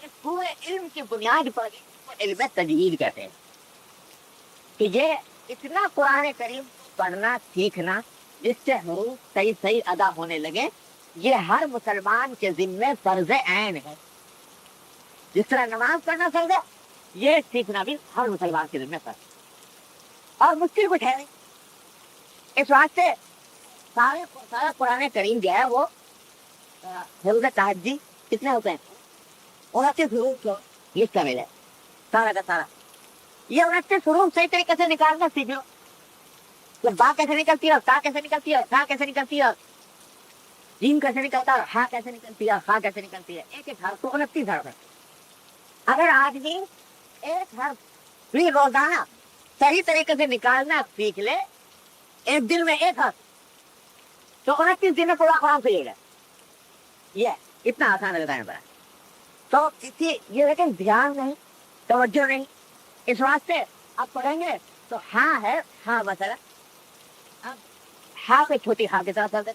اس پورے علم کی بنیاد پر علم تجوید کہتے ہیں کہ یہ اتنا قرآن کریم پڑھنا سیکھنا جس سے حروف صحیح صحیح ادا ہونے لگے، یہ ہر مسلمان کے ذمے فرض عین ہے۔ جس طرح نماز پڑھنا فرض ہے، یہ سیکھنا بھی ہر مسلمان کے ذمے فرض ہے، اور مشکل کچھ ہے نہیں۔ اس واسطے سارا قرآن کریم جو ہے وہ حروف تہجی کتنے ہوتے ہیں؟ 29 حروف کو لکھ کر ملے سارا کا سارا۔ یہ 29 حروف صحیح طریقے سے نکالنا سیکھ لو۔ تو با کیسے نکلتی ہے، تا کیسے نکلتی ہے، تا کیسے نکلتی ہے، جیم کیسے نکلتا ہے، ہا کیسے نکلتی ہے، خا کیسے نکلتی ہے، ایک ایک حرف کو 29 حرف ہے۔ اگر آدمی ایک حرف بھی روزانہ صحیح طریقے سے نکالنا سیکھ لے، ایک دن میں ایک حرف، تو 29 دن میں پورا قرآن سے لے گا۔ یہ اتنا آسان لگانے پڑا تو یہ لیکن دھیان نہیں، توجہ نہیں۔ اس واسطے آپ پڑھیں گے تو ہاں ہے، ہاں مثلا اب ہاں پہ چھوٹی ہاں کی طرح کر دیں،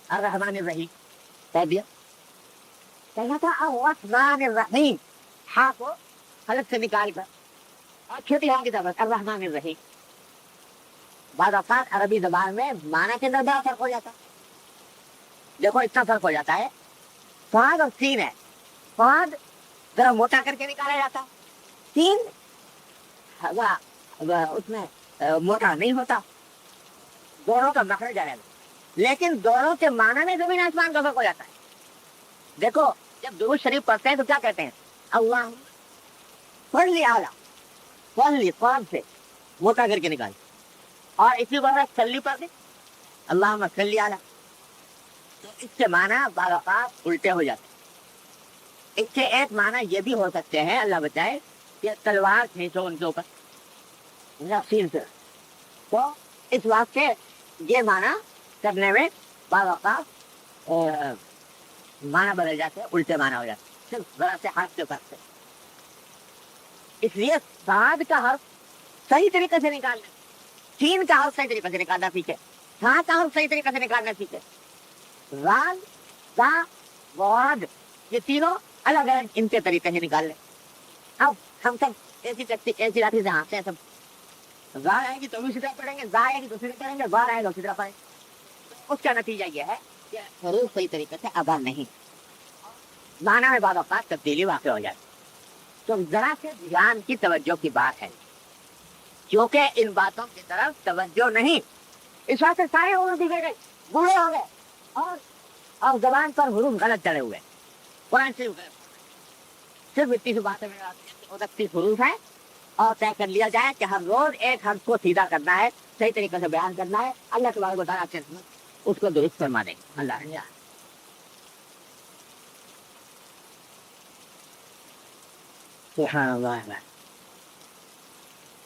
الرحمن الرحیم کہہ دیا، کہنا تھا الرحمن الرحیم، ہاں کو حلق سے نکال کر اور چھوٹی ہاں کی طرف الرحمن الرحیم۔ بعض اوقات عربی زبان میں معنی کے اندر بڑا فرق ہو جاتا ہے۔ دیکھو اتنا فرق ہو جاتا ہے، فاد اور سین ہے، فاد ذرا موٹا کر کے نکالا جاتا، سین اس میں موٹا نہیں ہوتا، دونوں کا مخرج الگ، لیکن دونوں کے معنی میں زمین آسمان کا فرق ہو جاتا ہے۔ دیکھو جب درود شریف پڑھتے ہیں تو کیا کہتے ہیں؟ اللہ صلی اعلیٰ، صلی قرآن سے موٹا کر کے نکال، اور اسی بار صلی پڑھ دیں اللہم صلی اعلیٰ، تو اس کے معنی بعض اوقات الٹے ہو جاتے ہیں۔ اس کے ایک معنی یہ بھی ہو سکتے ہیں، اللہ بچائے، کہ تلوار کھینچو ان کے اوپر نفسین سے، تو اس واسطے یہ معنی کرنے میں بعض اوقات معنی بدل جاتے ہیں، الٹے معنی ہو جاتے ہیں، صرف ذرا سے ہاتھ کے فرق سے۔ اس لیے صاد کا حرف صحیح طریقے سے نکالنا، سین کا حرف صحیح طریقے سے نکالنا سیکھے، ہاں کا حرف صحیح طریقے سے نکالنا سیکھے، رال تا واد یہ تینوں الگ الگ ان کے طریقے سے نکال لیں۔ اب ہم سب ایسی لاٹھی سے ہانستے ہیں، سب زا آئے گی تو بھی سیدھا پڑھیں گے، زا آئے گی تو سیدھا پڑھیں گے، زار آئے گا تو سیدھا پڑھیں گے۔ اس کا نتیجہ یہ ہے کہ حروف صحیح طریقے سے ادا نہیں، معنی میں بعض اوقات تبدیلی واقع ہو جاتی۔ تو ذرا سے دھیان کی توجہ کی بات ہے، کیونکہ ان باتوں کی طرف توجہ نہیں، اس واسطے سارے حروف بگڑ گئے، بوڑھے ہو گئے، اور زبان پر حروف غلط چڑھے ہوئے۔ قرآن شریف صرف اتنی سی باتیں میں 29 حروف ہیں، اور طے کر لیا جائے کہ ہر روز ایک حرف کو سیدھا کرنا ہے، صحیح طریقے سے بیان کرنا ہے، اللہ تبارک و تعالیٰ اس کو درست فرما دیں گے۔ اللہ سبحان اللہ۔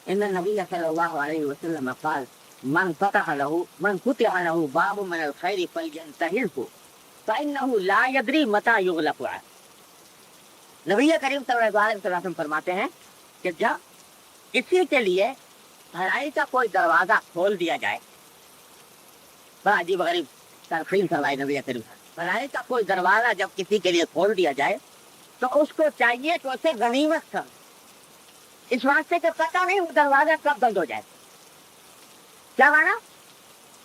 ان النبی صلی اللہ علیہ وسلم قال من فتح له باب من الخير فلينتهزه فإنه لا يدري متى يغلق عنه۔ نبی کریم صلی اللہ علیہ وسلم فرماتے ہیں کہ جب کسی کے لیے بھلائی کا کوئی دروازہ کھول دیا جائے، بڑا عجیب غریب ترفیل فرمائی نبی کریم، بھلائی کا کوئی دروازہ جب کسی کے لیے کھول دیا جائے تو اس کو چاہیے کہ اسے غنیمت سمجھے، اس واسطے کہ پتہ نہیں وہ دروازہ کب بند ہو جائے۔ کیا مانا؟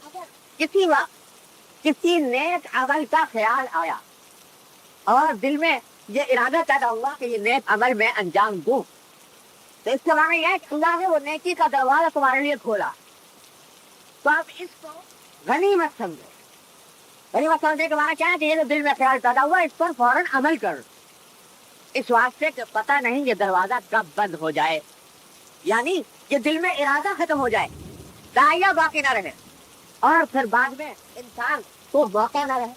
اگر کسی وقت کسی نیک عمل کا خیال آیا اور دل میں یہ ارادہ پیدا ہوا کہ یہ نیک عمل میں انجام دوں، تو اس کے معنی یہ ہے کہ اللہ نے وہ نیکی کا دروازہ تمہارے لیے کھولا، تو آپ اس کو غنیمت سمجھے۔ غنیمت سمجھنے کے معنی کیا ہے کہ یہ جو دل میں خیال پیدا ہوا اس پر فوراً عمل کر، اس واسطے کہ پتہ نہیں یہ دروازہ کب بند ہو جائے، یعنی یہ دل میں ارادہ ختم ہو جائے، داعیہ باقی نہ رہے، اور پھر بعد میں انسان کو موقع نہ رہے،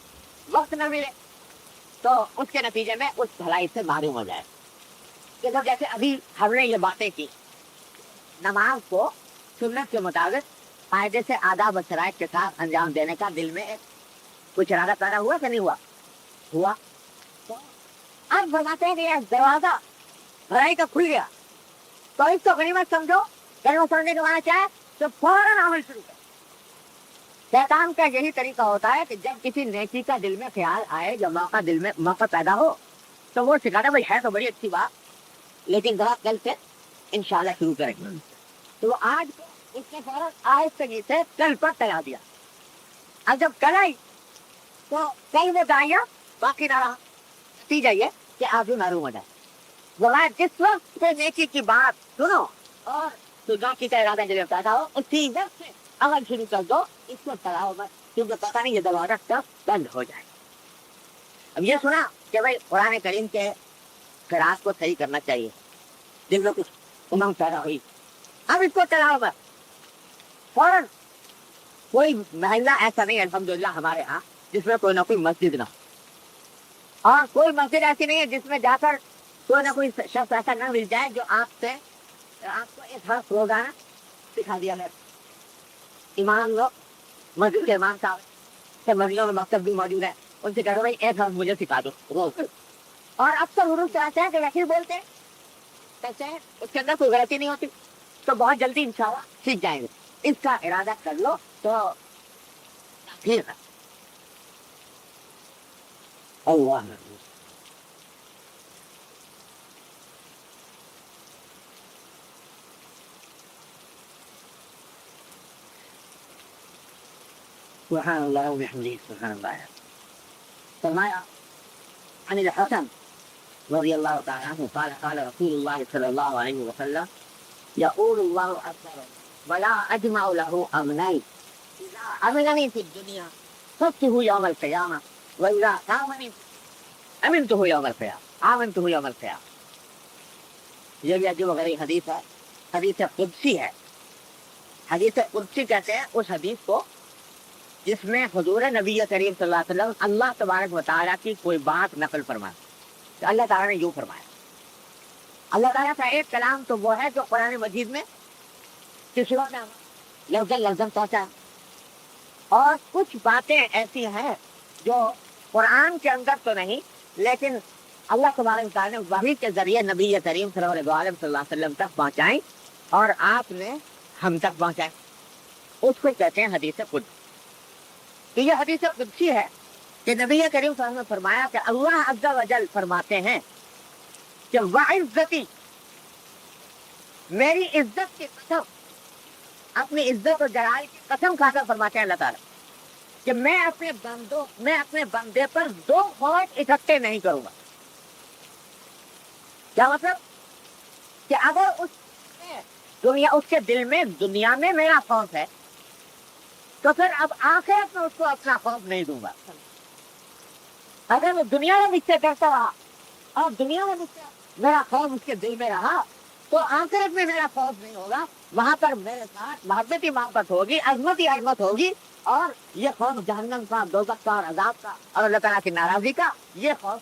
وقت نہ ملے، تو اس کے نتیجے میں اس بھلائی سے معروم ہو جائے۔ کہ جب جیسے ابھی ہم نے یہ باتیں کی، نماز کو سنت کے مطابق قاعدے سے آداب و شرائط کے ساتھ انجام دینے کا دل میں کچھ ارادہ پیدا ہوا کہ نہیں ہوا؟ تو اب فرماتے ہیں کہ یہ دروازہ بھلائی کا کھل گیا، تو اس کو غنیمت سمجھو۔ غنیمت سمجھنے کے معنی کیا ہے؟ تو فوراً عمل شروع کرو۔ شیطان کا یہی طریقہ ہوتا ہے کہ جب کسی نیکی کا دل میں خیال آئے، جب موقع دل میں موقع پیدا ہو، تو وہ سکھاتا بھائی ہے تو بڑی اچھی بات, لیکن ذرا کل سے انشاءاللہ شروع کریں گے. تو وہ آج اس نے فوراً آہستگی سے کل پر ٹلا دیا. اب جب کل آئی تو کل وہ دائیا باقی نہ رہا. نتیجہ یہ کہ آج معلوم ہو جائے. وہ جس وقت سے نیکی کی بات سنو اور صدا کی کا ارادہ جب پیدا ہو, اسی وقت سے عمل شروع کر دو. اس کو ٹلاؤ مت, کیونکہ پتہ نہیں یہ دروازہ کب بند ہو جائے. اب یہ سنا کہ بھائی قرآن کریم کے قراءت کو صحیح کرنا چاہیے, جن لوگ کچھ امنگ پیدا ہوئی, اب اس کو چلاؤ بس فوراً. کوئی محلہ ایسا نہیں الحمدللہ ہمارے ہاں جس میں کوئی نہ کوئی مسجد نہ ہو, اور کوئی مسجد ایسی نہیں ہے جس میں جا کر کوئی نہ کوئی شخص ایسا نہ مل جائے جو آپ کو ایک حرف روزانہ سکھا دیا ہے. امام لوگ مسجد کے امام صاحب مسجدوں میں مکتب بھی موجود ہے, ان سے کہو بھائی ایک حرف مجھے سکھا دو روز. اور اکثر حروف سے ایسا ہے کہ ویسے بولتے ہیں, کیسے ہیں, اس کے اندر کوئی غلطی نہیں ہوتی, تو بہت جلدی انشاءاللہ سیکھ جائیں گے. اس کا ارادہ کر لو تو ٹھیک ہے. اللہ سبحان اللہ وبحمدہ سبحان اللہ. فرمایا عن الحسن رضی اللہ تعالی عنہ قال قال رسول اللہ صلی اللہ علیہ وسلم يقول الله عز وجل ولا اجمع له امنين اذا امنني في الدنيا خفته يوم القيامه واذا امنني امنته يوم القيامه امنته يوم القيامه. یہ بھی عجیب و غریب حدیث ہے, حدیث قدسی ہے. حدیث قدسی کہتے ہیں اس حدیث کو جس میں حضور نبی کریم صلی اللہ علیہ وسلم اللہ تبارک و تعالیٰ کی کوئی بات نقل فرمائے. تو اللہ تعالیٰ نے یوں فرمایا. اللہ تعالیٰ کا ایک کلام تو وہ ہے جو قرآن مجید میں کسی وقت لفظ لفظ پہنچا, اور کچھ باتیں ایسی ہیں جو قرآن کے اندر تو نہیں لیکن اللہ تبارک و تعالیٰ نے وحی کے ذریعے نبی کریم صلی اللہ علیہ وسلم تک پہنچائیں اور آپ نے ہم تک پہنچائیں. اس کو کہتے ہیں حدیث قدسی. تو یہ حدیث قدسی ہے کہ نبی کریم صلی اللہ علیہ وسلم نے فرمایا کہ اللہ عز و جل فرماتے ہیں کہ وعزتی, میری عزت کی قسم, اپنی عزت و جلال کی قسم کھا کر فرماتے ہیں اللہ تعالیٰ کہ میں اپنے بندے پر دو خوف اکٹھے نہیں کروں گا. کیا مطلب کہ اگر اس کے دل میں دنیا میں میرا خوف ہے تو پھر اب آخرت میں اس کو اپنا خوف نہیں دوں گا. اگر وہ دنیا میں مجھ سے ڈرتا رہا اور دنیا میں میرا خوف اس کے دل میں رہا تو آخرت میں میرا خوف نہیں ہوگا. وہاں پر میرے ساتھ محبت ہی محبت ہوگی, عظمت ہی عظمت ہوگی, اور یہ خوف جہنم کا, دوزخ کا اور عذاب کا اور اللہ تعالیٰ کی ناراضی کا, یہ خوف